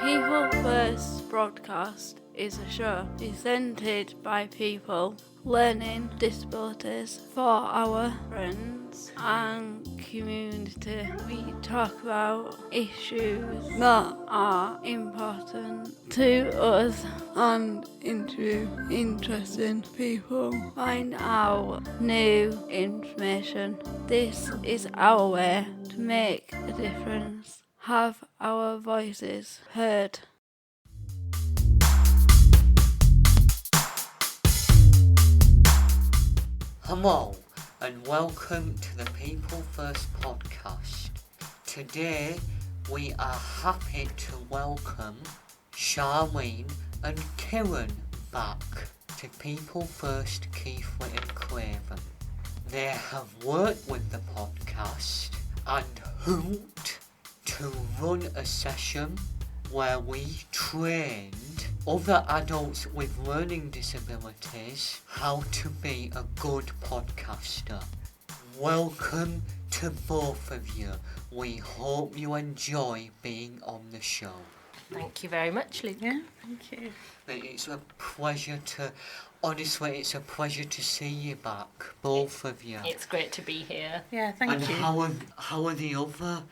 People First broadcast is a show presented by people learning disabilities for our friends and community. We talk about issues that are important to us and interview interesting people. Find out new information. This is our way to make a difference. Have our voices heard. Hello and welcome to the People First podcast. Today we are happy to welcome Sharleen and Kirran back to People First Keighley and Craven. They have worked with the podcast and HOOT to run a session where we trained other adults with learning disabilities how to be a good podcaster. Welcome to both of you. We hope you enjoy being on the show. Thank you very much, Luke. Yeah, thank you. It's a pleasure to see you back, both of you. It's great to be here. Yeah, thank you. And how are the other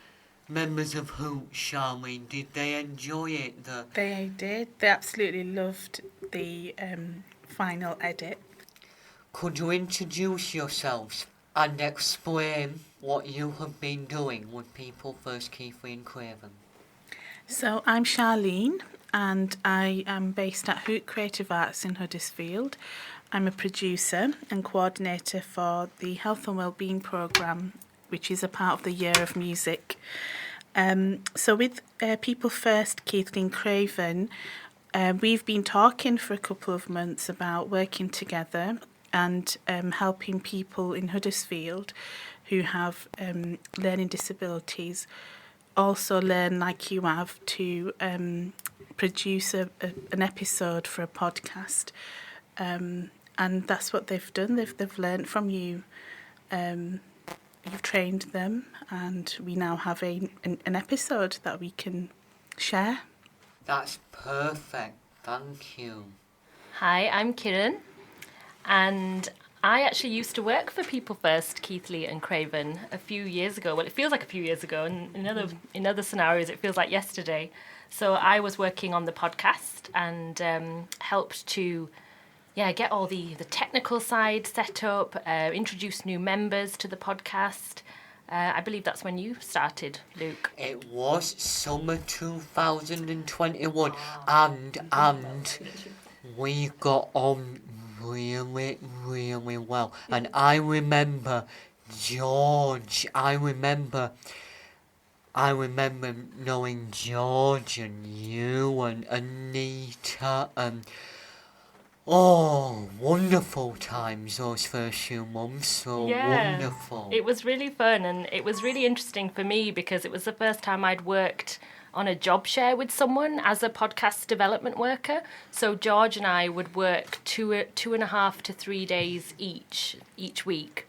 members of HOOT, Sharleen? Did they enjoy it? They did. They absolutely loved the final edit. Could you introduce yourselves and explain what you have been doing with People First Keighley and Craven? So I'm Sharleen and I am based at HOOT Creative Arts in Huddersfield. I'm a producer and coordinator for the Health and Wellbeing programme, which is a part of the Year of Music. So with People First Keighley and Craven, we've been talking for a couple of months about working together and helping people in Huddersfield who have learning disabilities also learn, like you have, to produce an episode for a podcast. And that's what they've done. They've learned from you. You've trained them, and we now have an episode that we can share. That's perfect. Thank you. Hi, I'm Kirran, and I actually used to work for People First Keighley and Craven a few years ago. Well, it feels like a few years ago, and in other scenarios it feels like yesterday. So I was working on the podcast and helped to get all the technical side set up, introduce new members to the podcast. I believe that's when you started, Luke. It was summer 2021 and we got on really, really well. And I remember George. I remember knowing George and you and Anita and wonderful times those first few months. So wonderful. It was really fun, and it was really interesting for me because it was the first time I'd worked on a job share with someone as a podcast development worker. So George and I would work 2.5 to 3 days each week.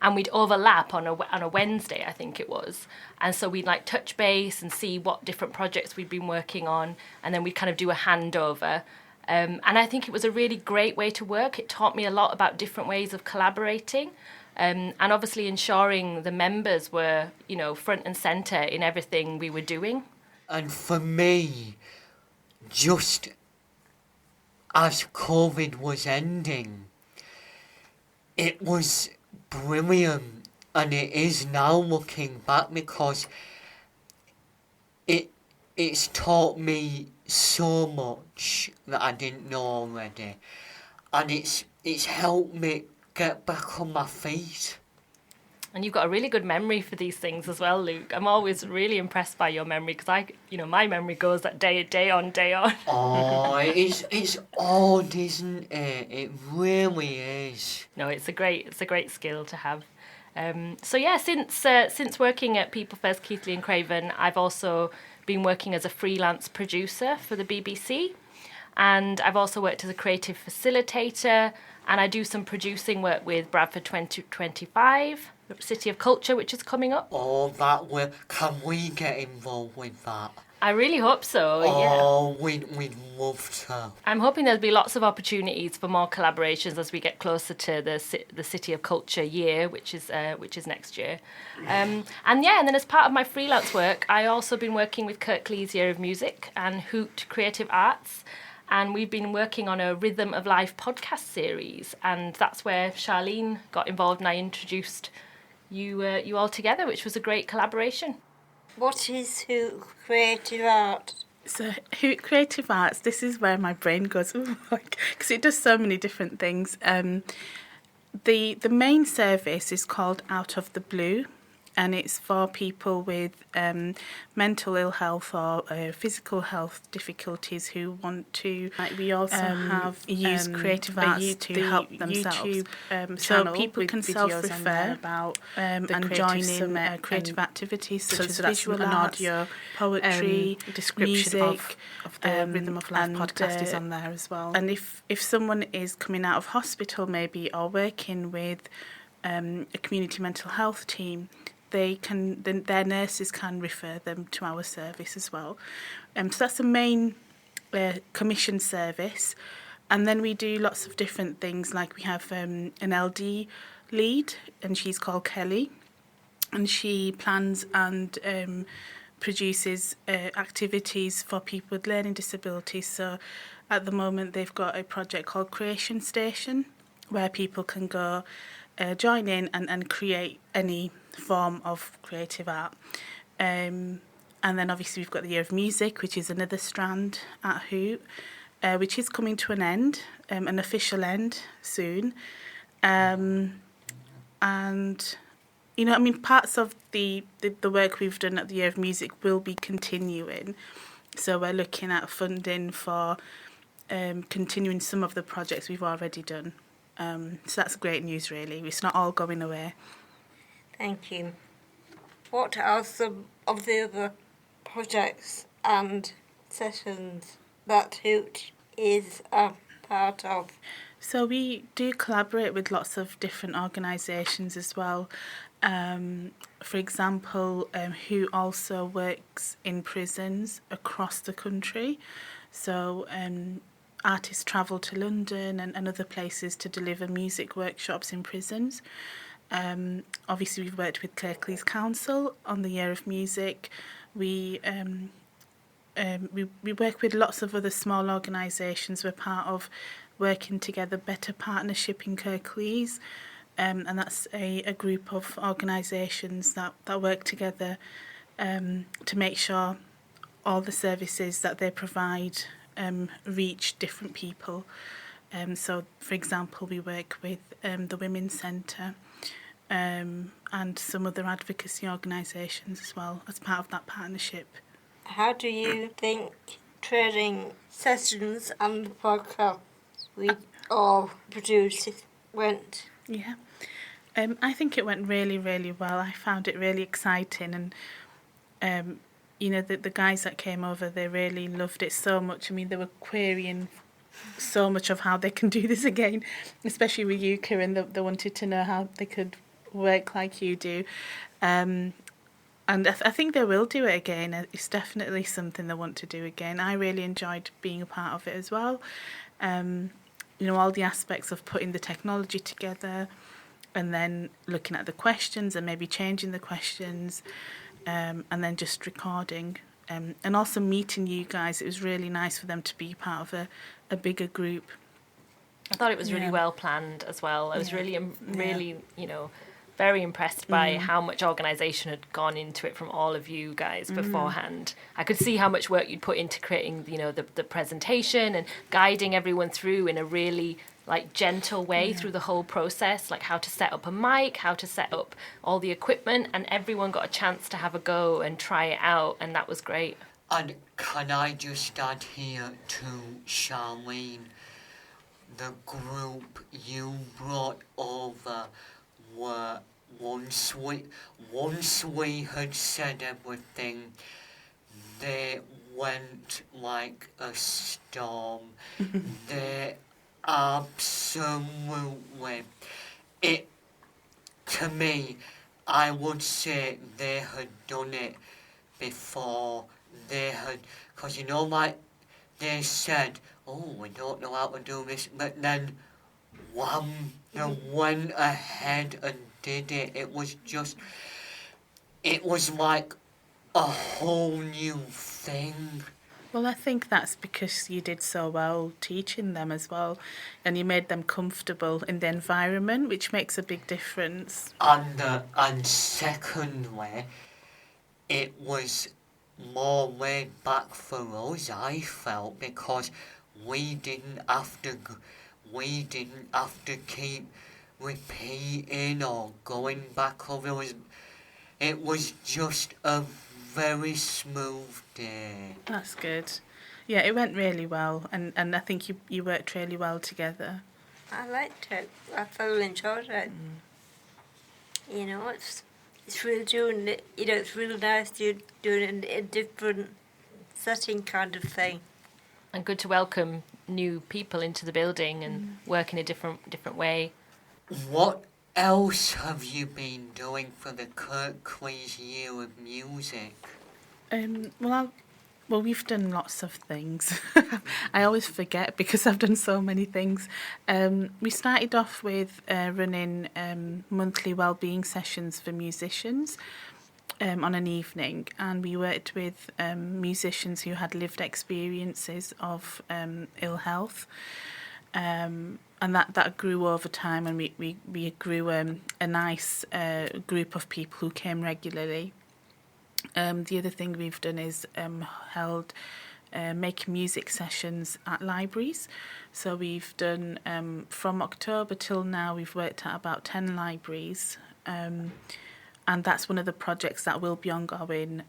And we'd overlap on a Wednesday, I think it was. And so we'd like touch base and see what different projects we'd been working on. And then we'd kind of do a handover. And I think it was a really great way to work. It taught me a lot about different ways of collaborating. And obviously ensuring the members were, front and centre in everything we were doing. And for me, just as COVID was ending, it was brilliant, and it is now looking back because it's taught me so much that I didn't know already, and it's helped me get back on my feet. And you've got a really good memory for these things as well, Luke. I'm always really impressed by your memory because my memory goes that day on. Oh, it's odd, isn't it? It really is. No, it's a great skill to have. Since working at People First Keighley and Craven, I've also been working as a freelance producer for the BBC. And I've also worked as a creative facilitator, and I do some producing work with Bradford 2025, the City of Culture, which is coming up. Oh, can we get involved with that? I really hope so, yeah. Oh, we'd love to. I'm hoping there'll be lots of opportunities for more collaborations as we get closer to the City of Culture year, which is next year. And then as part of my freelance work, I also been working with Kirklees Year of Music and HOOT Creative Arts, and we've been working on a Rhythm of Life podcast series, and that's where Sharleen got involved, and I introduced you all together, which was a great collaboration. What is HOOT Creative Arts? So HOOT Creative Arts, this is where my brain goes, because it does so many different things. The main service is called Out of the Blue, and it's for people with mental ill health or physical health difficulties who want to. We also have use creative arts to help themselves. So people can self-refer about and join in creative activities such as visual arts, audio, poetry, description music, of the Rhythm of Life podcast is on there as well. And if someone is coming out of hospital maybe or working with a community mental health team, their nurses can refer them to our service as well. So that's the main commission service. And then we do lots of different things, like we have an LD lead, and she's called Kelly, and she plans and produces activities for people with learning disabilities. So at the moment they've got a project called Creation Station, where people can go join in and create any form of creative art. And then obviously we've got the Year of Music, which is another strand at HOOT, which is coming to an end, an official end soon. And, parts of the work we've done at the Year of Music will be continuing. So we're looking at funding for continuing some of the projects we've already done. So that's great news, really. It's not all going away. Thank you. What are some of the other projects and sessions that HOOT is a part of? So we do collaborate with lots of different organisations as well. For example, HOOT also works in prisons across the country. So artists travel to London and other places to deliver music workshops in prisons. Obviously, we've worked with Kirklees Council on the Year of Music. We work with lots of other small organisations. We're part of Working Together Better Partnership in Kirklees, and that's a group of organisations that work together to make sure all the services that they provide reach different people. So, for example, we work with the Women's Centre and some other advocacy organisations as well as part of that partnership. How do you think training sessions and the podcast we all produced went? Yeah, I think it went really, really well. I found it really exciting, and the guys that came over, they really loved it so much. I mean, they were querying so much of how they can do this again, especially with you, Kirran. They wanted to know how they could work like you do. And I think they will do it again. It's definitely something they want to do again. I really enjoyed being a part of it as well. All the aspects of putting the technology together and then looking at the questions and maybe changing the questions, and then just recording. And also meeting you guys. It was really nice for them to be part of a bigger group. I thought it was really well planned as well. I was really, very impressed by how much organisation had gone into it from all of you guys beforehand. I could see how much work you'd put into creating, the presentation and guiding everyone through in a really gentle way through the whole process, like how to set up a mic, how to set up all the equipment, and everyone got a chance to have a go and try it out, and that was great. And can I just add here to Sharleen, the group you brought over were, once we had said everything, they went like a storm. They absolutely, it, to me, I would say they had done it before. They had, because you know, like they said, oh, we don't know how to do this, but then wham, they went ahead and did it. It was just, it was like a whole new thing. Well, I think that's because you did so well teaching them as well, and you made them comfortable in the environment, which makes a big difference. And secondly, it was more laid back for us, I felt, because we didn't have to keep repeating or going back over. It was just a very smooth day. That's good. Yeah, it went really well, and I think you worked really well together. I liked it. I thoroughly enjoyed it. You know, it's really doing it. You know, it's really nice doing it in a different setting kind of thing. And good to welcome new people into the building and work in a different way. What else have you been doing for the Kirklees Year of Music? Well, we've done lots of things. I always forget because I've done so many things. We started off with running monthly wellbeing sessions for musicians on an evening, and we worked with musicians who had lived experiences of ill health. And that grew over time, and we grew a nice group of people who came regularly. The other thing we've done is held make music sessions at libraries. So we've done from October till now, we've worked at about 10 libraries. And that's one of the projects that will be ongoing.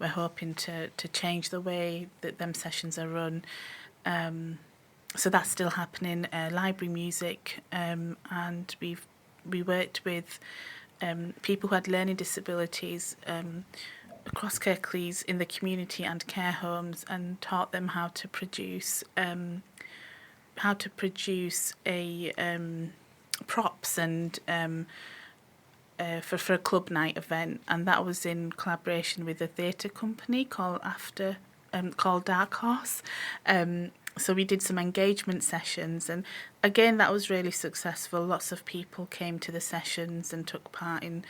We're hoping to change the way that them sessions are run. So that's still happening, library music, and we worked with people who had learning disabilities across Kirklees in the community and care homes, and taught them how to produce a props and for a club night event, and that was in collaboration with a theatre company called Dark Horse. So we did some engagement sessions, and again that was really successful. Lots of people came to the sessions and took part in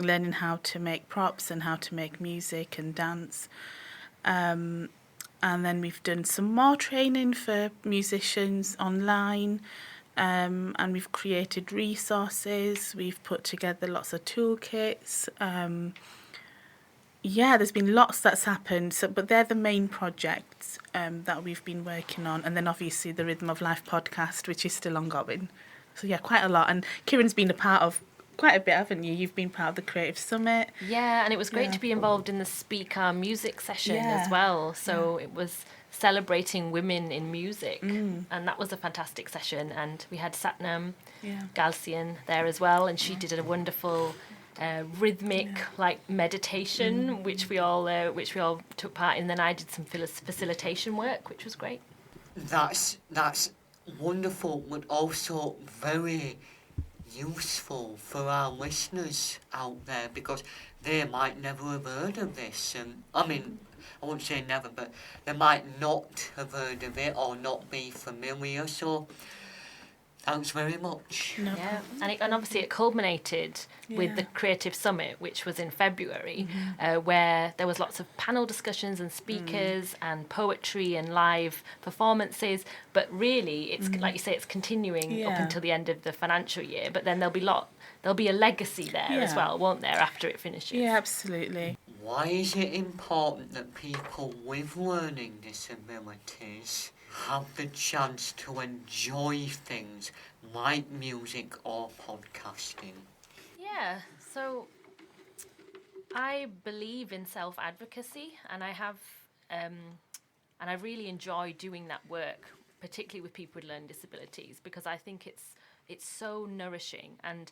learning how to make props and how to make music and dance. And then we've done some more training for musicians online, and we've created resources. We've put together lots of toolkits. There's been lots that's happened, but they're the main projects that we've been working on. And then obviously the Rhythm of Life podcast, which is still ongoing. So yeah, quite a lot. And Kieran's been a part of quite a bit, haven't you? You've been part of the Creative Summit. Yeah, and it was great to be involved in the Speak Our Music session as well. So it was celebrating women in music, and that was a fantastic session. And we had Satnam Galsian there as well, and she did a wonderful rhythmic meditation, which we all took part in. Then I did some facilitation work, which was great. That's wonderful, but also very useful for our listeners out there, because they might never have heard of this. And I mean, I wouldn't say never, but they might not have heard of it or not be familiar. So thanks very much. No Yeah, and obviously it culminated with the Creative Summit, which was in February, where there was lots of panel discussions and speakers and poetry and live performances. But really, it's like you say, it's continuing up until the end of the financial year. But then there'll be a legacy there as well, won't there, after it finishes? Yeah, absolutely. Why is it important that people with learning disabilities have the chance to enjoy things like music or podcasting? Yeah, so I believe in self-advocacy, and I have, and I really enjoy doing that work, particularly with people with learning disabilities, because I think it's so nourishing. And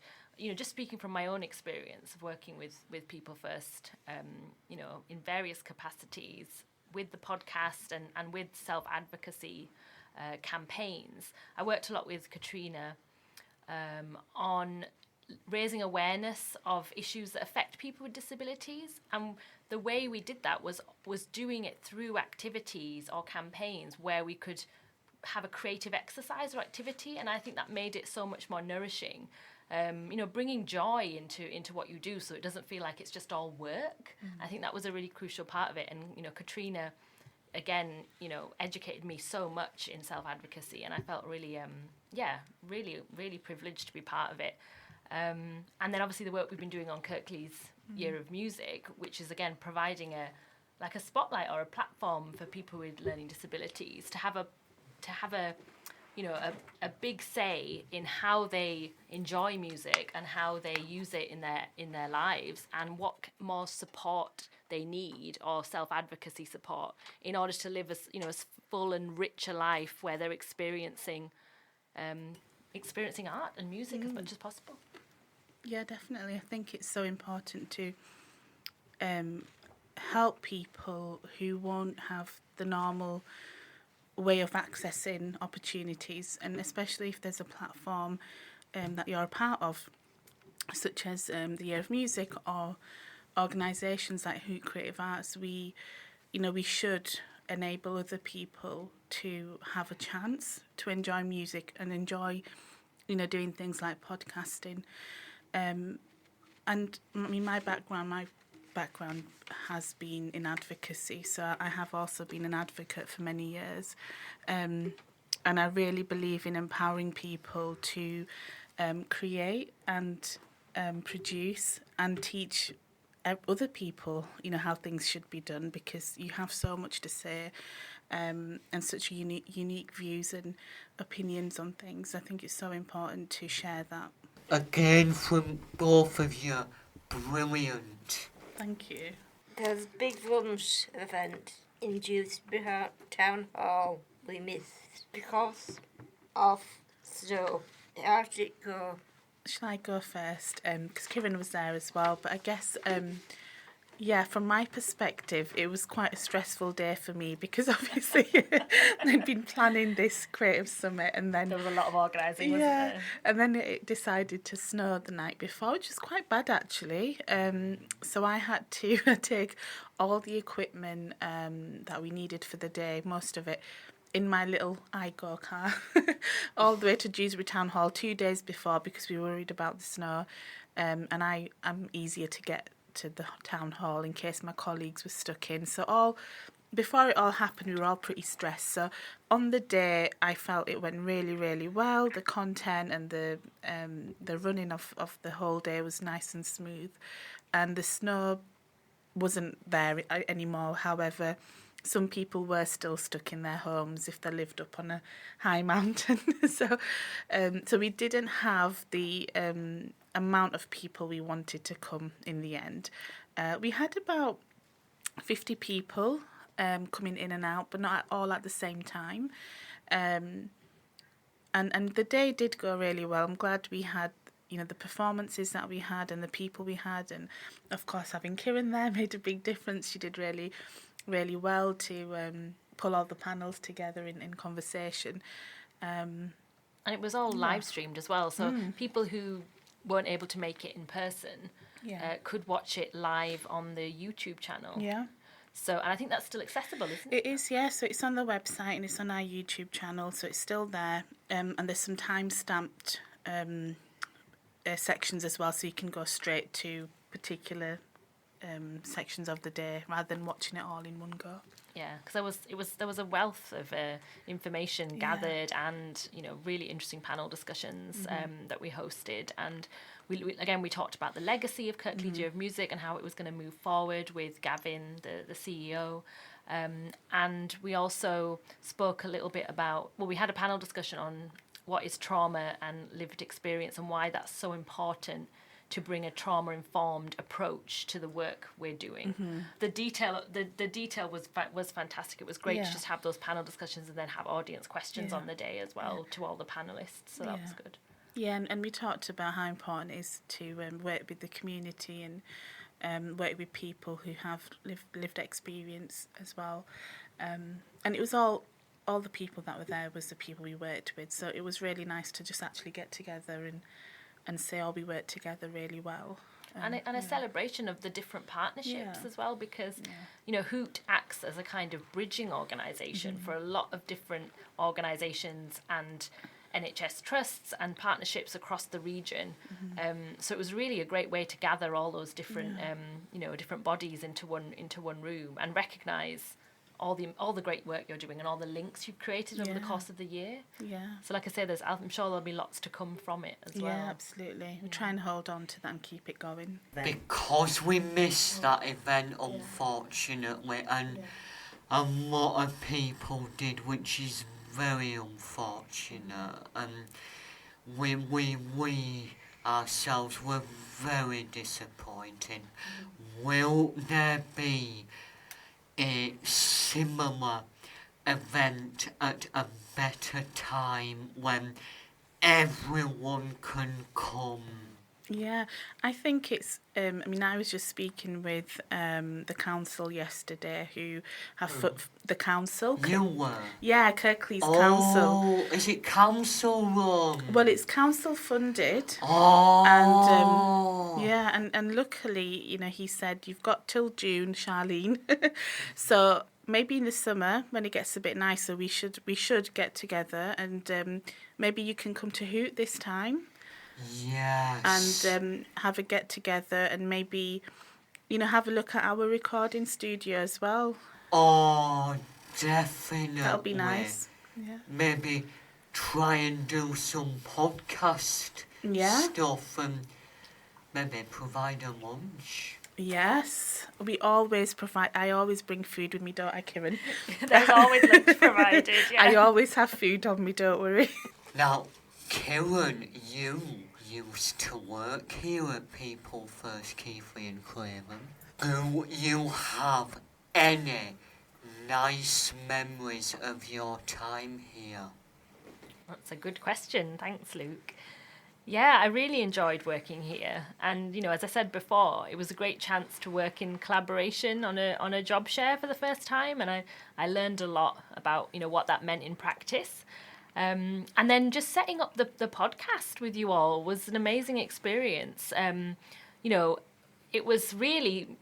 just speaking from my own experience of working with People First, in various capacities, the podcast and with self-advocacy campaigns, I worked a lot with Katrina on raising awareness of issues that affect people with disabilities, and the way we did that was doing it through activities or campaigns where we could have a creative exercise or activity, and I think that made it so much more nourishing. Bringing joy into what you do, so it doesn't feel like it's just all work. I think that was a really crucial part of it. And Katrina, again, educated me so much in self-advocacy, and I felt really, really privileged to be part of it. And then obviously the work we've been doing on Kirklees Year of Music, which is again providing a spotlight or a platform for people with learning disabilities to have a big say in how they enjoy music and how they use it in their lives, and what more support they need, or self-advocacy support, in order to live as full and rich a life where they're experiencing art and music as much as possible. Yeah, definitely. I think it's so important to help people who won't have the normal way of accessing opportunities, and especially if there's a platform that you're a part of, such as the Year of Music or organisations like HOOT Creative Arts. We should enable other people to have a chance to enjoy music and enjoy doing things like podcasting. And I mean, my background has been in advocacy, so I have also been an advocate for many years, and I really believe in empowering people to create and produce and teach other people how things should be done, because you have so much to say and such unique views and opinions on things. I think it's so important to share that. Again, from both of you, brilliant. Thank you. There's a big lunch event in Dewsbury Town Hall we missed because of snow. How did it go? Shall I go first? Because Kirran was there as well. But I guess, from my perspective, it was quite a stressful day for me, because obviously I'd been planning this creative summit, and then There was a lot of organising, wasn't there? and then it decided to snow the night before, which was quite bad actually. So I had to take all the equipment that we needed for the day, most of it, in my little iGo car, all the way to Dewsbury Town Hall 2 days before, because we were worried about the snow. And I'm easier to get to the town hall in case my colleagues were stuck in. So before it all happened, we were all pretty stressed. So on the day, I felt it went really, really well. The content and the running of the whole day was nice and smooth, and the snow wasn't there anymore. However, some people were still stuck in their homes if they lived up on a high mountain. So we didn't have the amount of people we wanted to come in the end. We had about 50 people coming in and out, but not all at the same time. And the day did go really well. I'm glad we had the performances that we had and the people we had, and of course having Kirran there made a big difference. She did really, really well to pull all the panels together in conversation. And it was all live streamed as well, so people who weren't able to make it in person could watch it live on the YouTube channel. Yeah. So, and I think that's still accessible, isn't It it? is, yeah. So it's on the website and it's on our YouTube channel, so it's still there. And there's some time-stamped sections as well, so you can go straight to particular sections of the day rather than watching it all in one go. Yeah, because there was a wealth of information gathered, and really interesting panel discussions that we hosted, and we talked about the legacy of Kirklees Year of Music and how it was going to move forward with Gavin, the CEO, and we also spoke a little bit about, we had a panel discussion on what is trauma and lived experience and why that's so important to bring a trauma-informed approach to the work we're doing. The detail was fantastic. It was great to just have those panel discussions and then have audience questions on the day as well to all the panelists. So that was good. Yeah, and we talked about how important it is to work with the community and work with people who have lived experience as well. And it was all the people that were there was the people we worked with. So it was really nice to just actually get together and say, oh, we worked together really well. And a celebration of the different partnerships as well, because HOOT acts as a kind of bridging organisation for a lot of different organisations and NHS trusts and partnerships across the region. So it was really a great way to gather all those different different bodies into one room and recognise all the great work you're doing and all the links you've created over the course of the year. Yeah. So like I say, I'm sure there'll be lots to come from it as well. Yeah, absolutely. We're trying to hold on to that and keep it going. Because we missed that event, unfortunately, and a lot of people did, which is very unfortunate. And we ourselves were very disappointed. Will there be a similar event at a better time when everyone can come? Yeah, I think it's, I was just speaking with the council yesterday who have the council. You were? Yeah, Kirklees Council. Oh, is it council run? Well, it's council funded. Oh. And luckily, he said, you've got till June, Sharleen. So maybe in the summer, when it gets a bit nicer, we should get together and maybe you can come to HOOT this time. Yes. And have a get together and maybe, have a look at our recording studio as well. Oh, definitely. That'll be nice. Yeah. Maybe try and do some podcast stuff and maybe provide a lunch. Yes, I always bring food with me, don't I, Kirran? There's always lunch provided, yeah. I always have food on me, don't worry. Now, Kirran, you used to work here at People First Keighley and Craven. Do you have any nice memories of your time here? That's a good question. Thanks, Luke. Yeah, I really enjoyed working here. And, as I said before, it was a great chance to work in collaboration on a job share for the first time. And I learned a lot about, what that meant in practice. And then just setting up the podcast with you all was an amazing experience. It was really,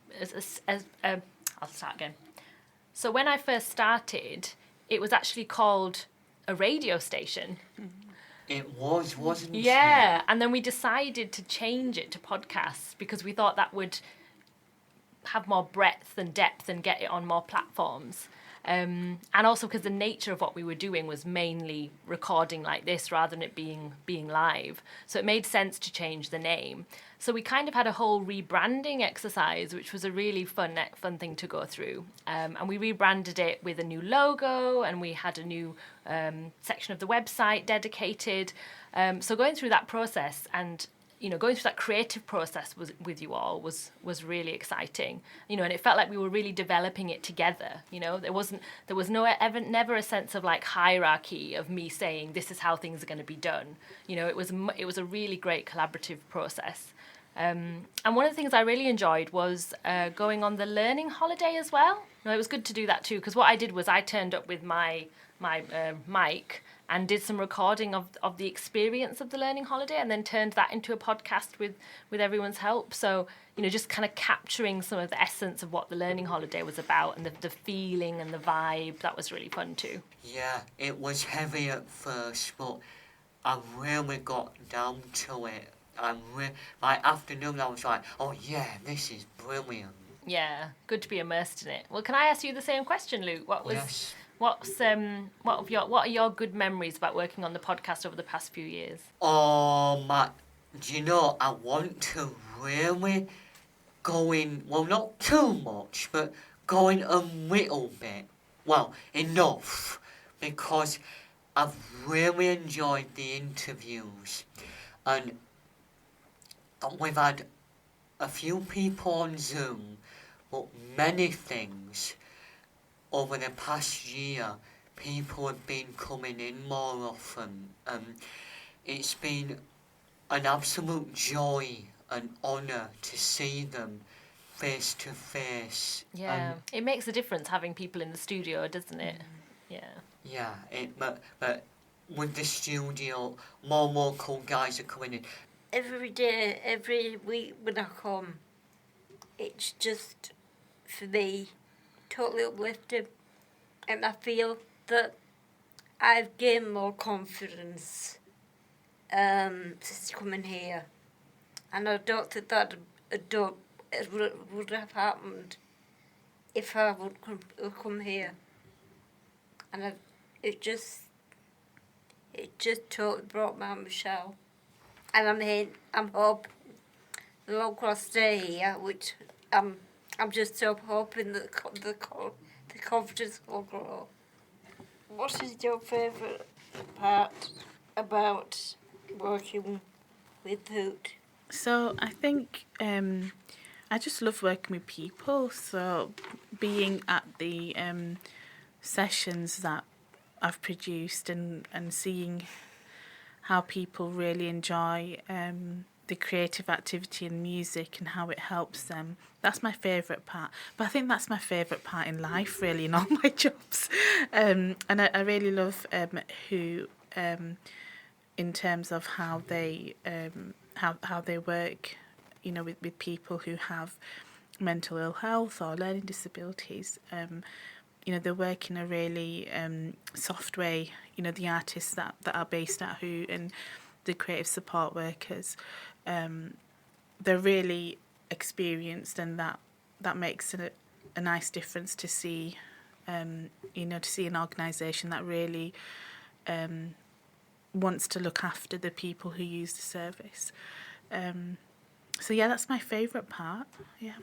I'll start again. So when I first started, it was actually called a radio station. It was, wasn't it? Yeah, and then we decided to change it to podcasts because we thought that would have more breadth and depth and get it on more platforms. And also because the nature of what we were doing was mainly recording like this rather than it being live. So it made sense to change the name. So we kind of had a whole rebranding exercise, which was a really fun thing to go through. And we rebranded it with a new logo and we had a new section of the website dedicated. So going through that process and going through that creative process with you all was really exciting, and it felt like we were really developing it together. There was never a sense of like hierarchy of me saying this is how things are going to be done. It was a really great collaborative process. And one of the things I really enjoyed was going on the learning holiday as well. It was good to do that too, because what I did was I turned up with my mic and did some recording of the experience of the learning holiday and then turned that into a podcast with everyone's help. So, just kind of capturing some of the essence of what the learning holiday was about and the feeling and the vibe. That was really fun too. Yeah, it was heavy at first, but I really got down to it. By afternoon I was like, oh yeah, this is brilliant. Yeah, good to be immersed in it. Well, can I ask you the same question, Luke? Yes. What are your good memories about working on the podcast over the past few years? Oh, do you know, I want to really go in, well, not too much, but go in a little bit. Well, enough, because I've really enjoyed the interviews. And we've had a few people on Zoom, but many things. Over the past year, people have been coming in more often. It's been an absolute joy and honour to see them face to face. Yeah, it makes a difference having people in the studio, doesn't it? Yeah. Yeah, but with the studio, more local guys are coming in. Every day, every week when I come, it's just, for me, totally uplifting. And I feel that I've gained more confidence since coming here. And I don't think that it would have happened if I would come here. And it just totally brought me out Michelle. And I'm hoping the longer I stay here, which I'm just so hoping that the confidence will grow. What is your favourite part about working with HOOT? So I think I just love working with people. So being at the sessions that I've produced and seeing how people really enjoy the creative activity and music and how it helps them. That's my favourite part. But I think that's my favourite part in life, really, in all my jobs. And I really love who, in terms of how they work, you know, with people who have mental ill health or learning disabilities. You know, they work in a really soft way. You know, the artists that are based at Who and the creative support workers, they're really experienced, and that makes a nice difference to see. You know, to see an organisation that really wants to look after the people who use the service. So yeah, that's my favourite part. Yeah,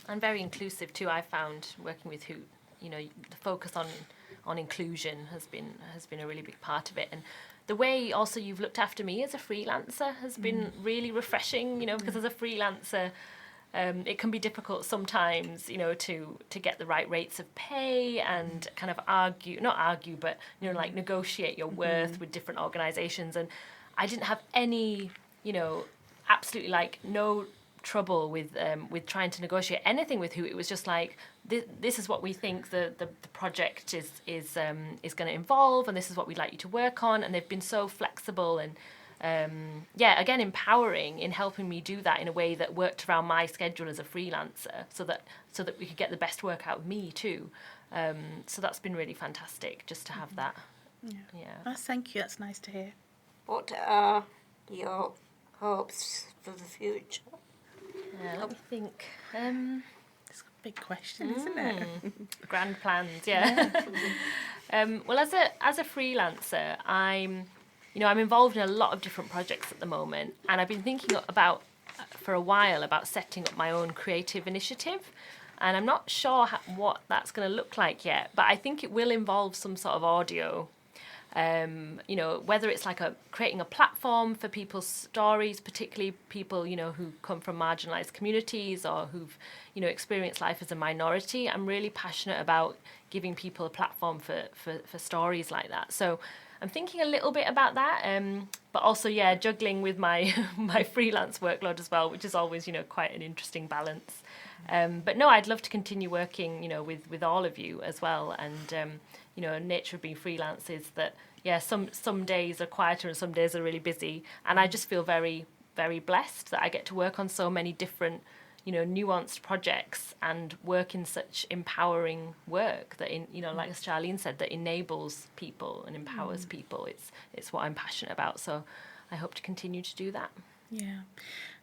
And very inclusive too. I found working with HOOT. You know, the focus on inclusion has been a really big part of it, and the way also you've looked after me as a freelancer has been really refreshing. You know, because as a freelancer, it can be difficult sometimes, you know, to get the right rates of pay and kind of not argue, but, you know, like negotiate your worth with different organisations. And I didn't have any, you know, absolutely like no trouble with trying to negotiate anything with Who. It was just like, this is what we think the project is going to involve, and this is what we'd like you to work on. And they've been so flexible and again, empowering in helping me do that in a way that worked around my schedule as a freelancer, so that we could get the best work out of me too. So that's been really fantastic just to have that. Oh, thank you. That's nice to hear. What are your hopes for the future? Let me think. It's a big question, isn't it? Grand plans, yeah. Well, as a freelancer, I'm involved in a lot of different projects at the moment, and I've been thinking for a while about setting up my own creative initiative, and I'm not sure what that's going to look like yet, but I think it will involve some sort of audio. You know, whether it's like creating a platform for people's stories, particularly people, you know, who come from marginalised communities or who've, you know, experienced life as a minority. I'm really passionate about giving people a platform for stories like that. So I'm thinking a little bit about that, but also, juggling with my my freelance workload as well, which is always, you know, quite an interesting balance. But no, I'd love to continue working, you know, with all of you as well. And you know, nature of being freelance is that, some days are quieter and some days are really busy. And I just feel very, very blessed that I get to work on so many different, you know, nuanced projects and work in such empowering work that, you know, like as Sharleen said, that enables people and empowers people. It's what I'm passionate about. So I hope to continue to do that. Yeah,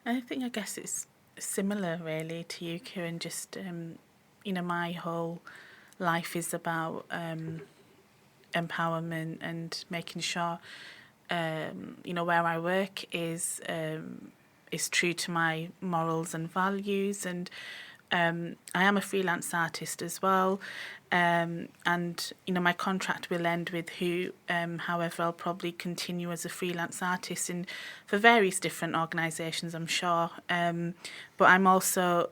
and I guess it's similar really to you, Kirran. Just you know, my whole life is about empowerment and making sure you know, where I work is true to my morals and values. And I am a freelance artist as well, and you know, my contract will end with Who. However, I'll probably continue as a freelance artist for various different organisations, I'm sure. But I'm also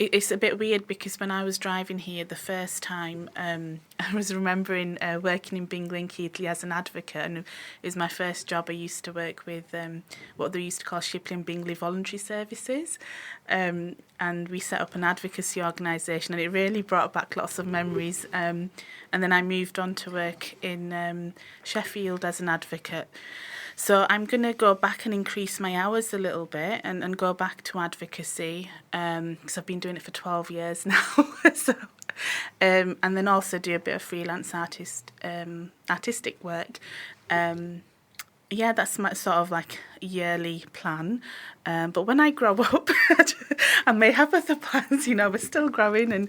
It's a bit weird because when I was driving here the first time, I was remembering working in Bingley and Keighley as an advocate, and it was my first job. I used to work with what they used to call Shipley and Bingley Voluntary Services, and we set up an advocacy organisation, and it really brought back lots of memories. And then I moved on to work in Sheffield as an advocate. So I'm going to go back and increase my hours a little bit and go back to advocacy because I've been doing it for 12 years now. So, and then also do a bit of freelance artistic work. Yeah, that's my sort of like yearly plan. But when I grow up, I may have other plans, we're still growing and,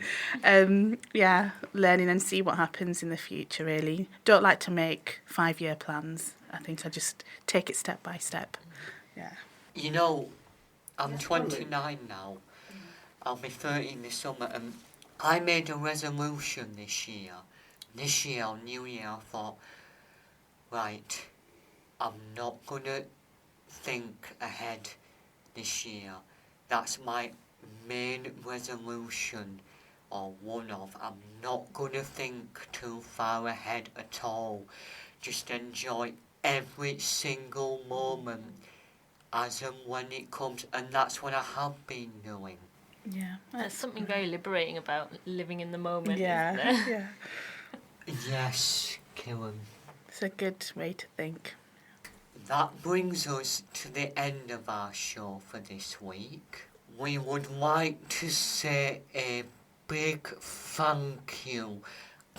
learning and see what happens in the future, really. Don't like to make 5-year plans. I think I just take it step by step. Yeah. I'm 29 now. I'll be 30 in the summer, and I made a resolution this year, New Year, I thought, right, I'm not going to think ahead this year. That's my main resolution, or one of. I'm not going to think too far ahead at all. Just enjoy every single moment as and when it comes, and that's what I have been doing. Yeah. There's something very liberating about living in the moment, Yeah. isn't there? Yeah. Yes, Kirran. It's a good way to think. That brings us to the end of our show for this week. We would like to say a big thank you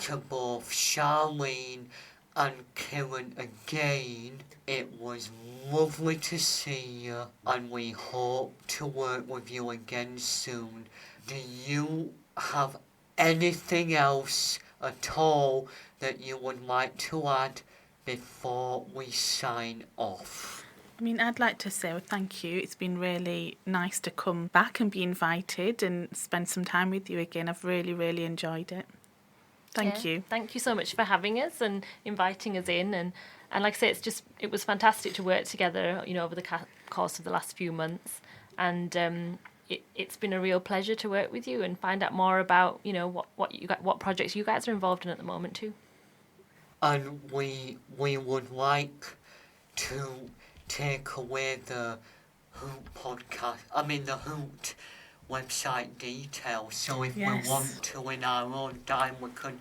to both Sharleen and Kirran again. It was lovely to see you, and we hope to work with you again soon. Do you have anything else at all that you would like to add before we sign off? I mean, I'd like to say thank you. It's been really nice to come back and be invited and spend some time with you again. I've really, really enjoyed it. Thank you. Thank you so much for having us and inviting us in. And like I say, it was fantastic to work together, over the course of the last few months. And it's been a real pleasure to work with you and find out more about, what projects you guys are involved in at the moment too. And we would like to take away the Hoot the Hoot website details, so if we want to in our own time we can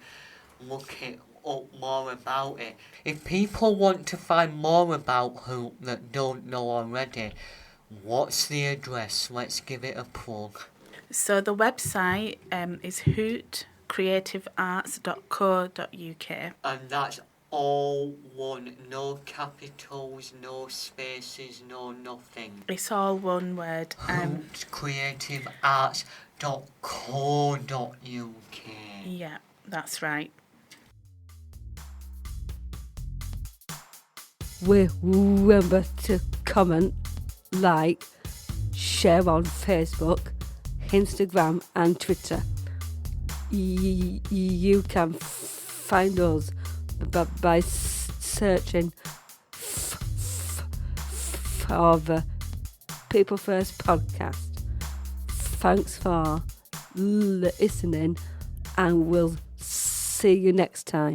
look it up more about it. If people want to find more about Hoot that don't know already, what's the address? Let's give it a plug. So the website is hootcreativearts.co.uk. And that's all one, no capitals, no spaces, no nothing. It's all one word. HootCreativeArts.co.uk. Yeah, that's right. Remember to comment, like, share on Facebook, Instagram and Twitter. You can find us by searching for the People First podcast. Thanks for listening, and we'll see you next time.